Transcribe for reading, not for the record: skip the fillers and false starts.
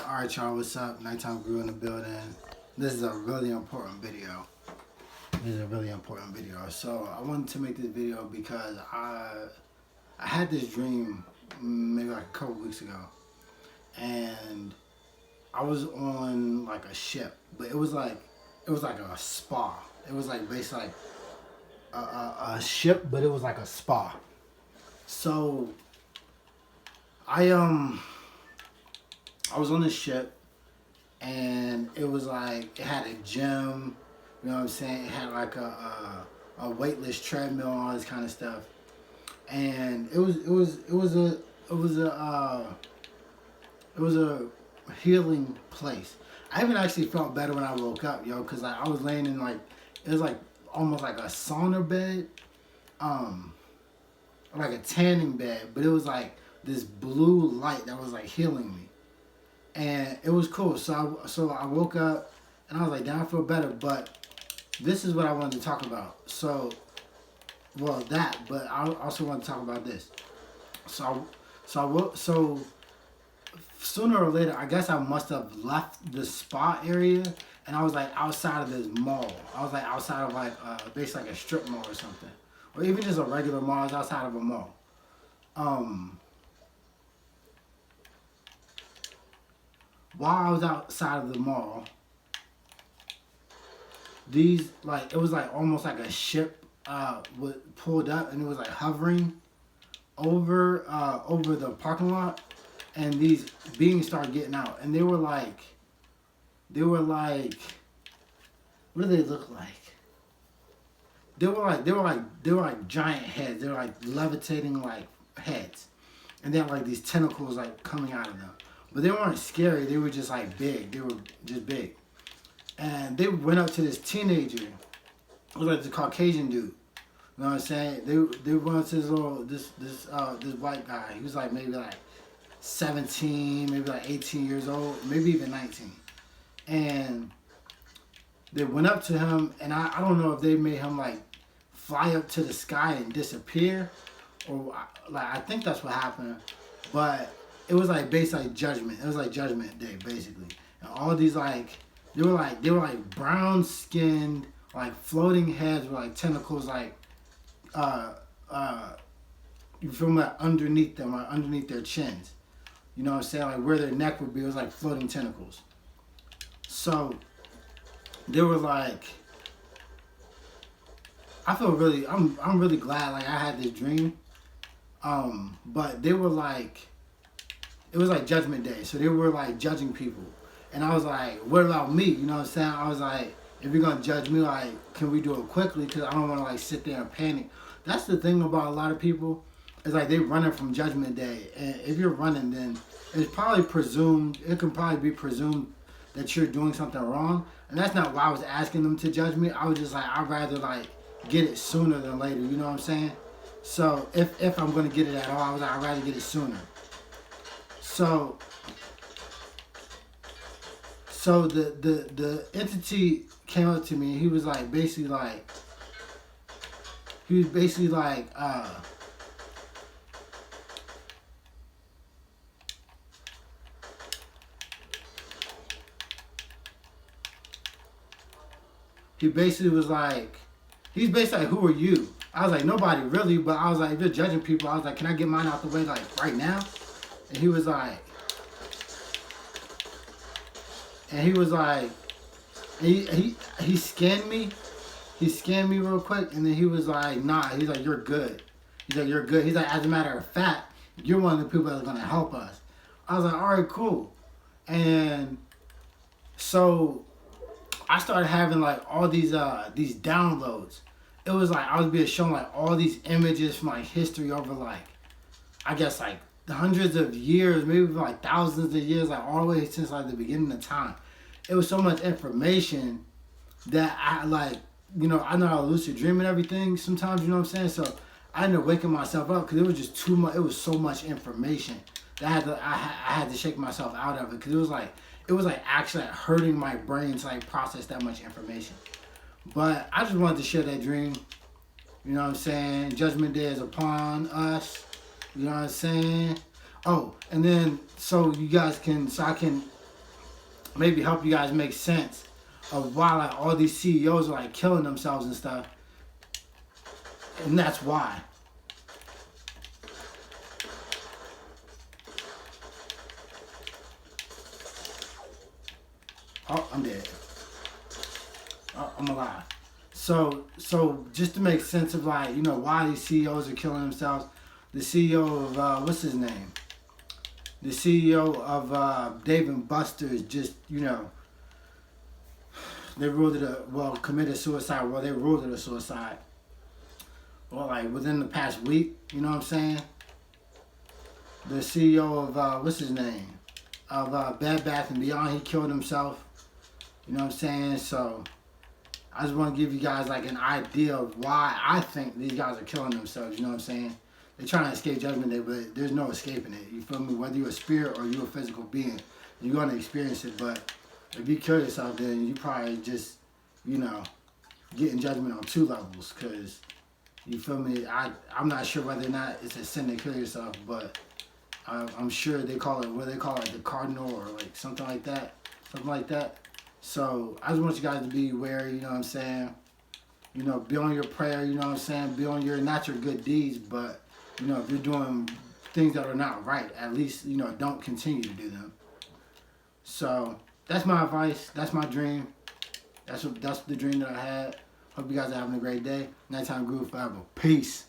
Alright y'all, what's up? Nighttime Grew in the building. This is a really important video. So I wanted to make this video because I had this dream maybe like a couple weeks ago. And I was on like a ship, but it was like a spa. It was like basically like a ship, but it was like a spa. So I was on this ship, and it was like, it had a gym, you know what I'm saying? It had like a weightless treadmill, all this kind of stuff. And it was a healing place. I even actually felt better when I woke up, yo, cause I was laying in like, it was like almost like a sauna bed, like a tanning bed, but it was like this blue light that was like healing me. And it was cool. So I woke up and I was like, damn, I feel better. But this is what I wanted to talk about. So, well, that, but I also want to talk about this. So sooner or later, I guess I must have left the spa area, and I was like outside of this mall. I was like outside of like basically like a strip mall or something, or even just a regular mall. I was outside of a mall. While I was outside of the mall, these, like, it was like almost like a ship pulled up, and it was like hovering over the parking lot, and these beings started getting out, and they were like, what do they look like? They were like giant heads. They were like levitating like heads, and they had like these tentacles like coming out of them. But they weren't scary. They were just like big. They were just big. And they went up to this teenager. It was like the Caucasian dude. You know what I'm saying? They went up to this white guy. He was like maybe like 17, maybe like 18 years old, maybe even 19. And they went up to him, and I don't know if they made him like fly up to the sky and disappear, or like I think that's what happened. But it was like basically like Judgment. It was like Judgment Day basically. And all these like they were like brown skinned, like floating heads with like tentacles, like you feel me, like underneath them, like underneath their chins. You know what I'm saying? Like where their neck would be, it was like floating tentacles. So they were like, I feel really, I'm really glad like I had this dream. But they were like, it was like Judgment Day, so they were like judging people, and I was like, what about me? You know what I'm saying? I was like, if you're gonna judge me, like, can we do it quickly? Because I don't want to like sit there and panic. That's the thing about a lot of people, is like they running from Judgment Day, and if you're running, then it's probably presumed, it can probably be presumed that you're doing something wrong, and that's not why I was asking them to judge me. I was just like, I'd rather like get it sooner than later. You know what I'm saying? So if I'm gonna get it at all, I was like, I'd rather get it sooner. So the entity came up to me, and he was basically like he basically was like, he's basically like, who are you? I was like, nobody really, but I was like, if you're judging people, I was like, can I get mine out the way like right now? And he was like, he scanned me. He scanned me real quick, and then he was like, nah, he's like, you're good. He's like, you're good. He's like, as a matter of fact, you're one of the people that's gonna help us. I was like, all right, cool. And so I started having like all these downloads. It was like I was being shown like all these images from like history over like, I guess like hundreds of years, maybe like thousands of years, like all the way since like the beginning of time. It was so much information that I like, you know, I know how to lucid dream and everything sometimes, you know what I'm saying? So I ended up waking myself up because it was just too much. It was so much information that I had to shake myself out of it, because it was like actually like hurting my brain to like process that much information. But I just wanted to share that dream. You know what I'm saying? Judgment Day is upon us. You know what I'm saying? Oh, and then so you guys can, so I can maybe help you guys make sense of why like all these CEOs are like killing themselves and stuff. And that's why. Oh, I'm dead. Oh, I'm alive. So just to make sense of like, you know, why these CEOs are killing themselves, the CEO of, what's his name? The CEO of Dave and Buster's just, you know, they ruled it committed suicide. Well, they ruled it a suicide. Well, like within the past week, you know what I'm saying? The CEO of, what's his name? Of Bed Bath & Beyond, he killed himself. You know what I'm saying? So I just want to give you guys like an idea of why I think these guys are killing themselves. You know what I'm saying? They're trying to escape Judgment Day, but there's no escaping it. You feel me? Whether you're a spirit or you're a physical being, you're going to experience it. But if you kill yourself, then you probably just, you know, getting judgment on 2 levels. Because, you feel me? I'm not sure whether or not it's a sin to kill yourself, but I'm sure they call it, what they call it, the cardinal or like something like that. Something like that. So I just want you guys to be aware, you know what I'm saying? You know, be on your prayer, you know what I'm saying? Be on your, not your good deeds, but, you know, if you're doing things that are not right, at least, you know, don't continue to do them. So that's my advice. That's my dream. That's the dream that I had. Hope you guys are having a great day. Nighttime Groove forever. Peace.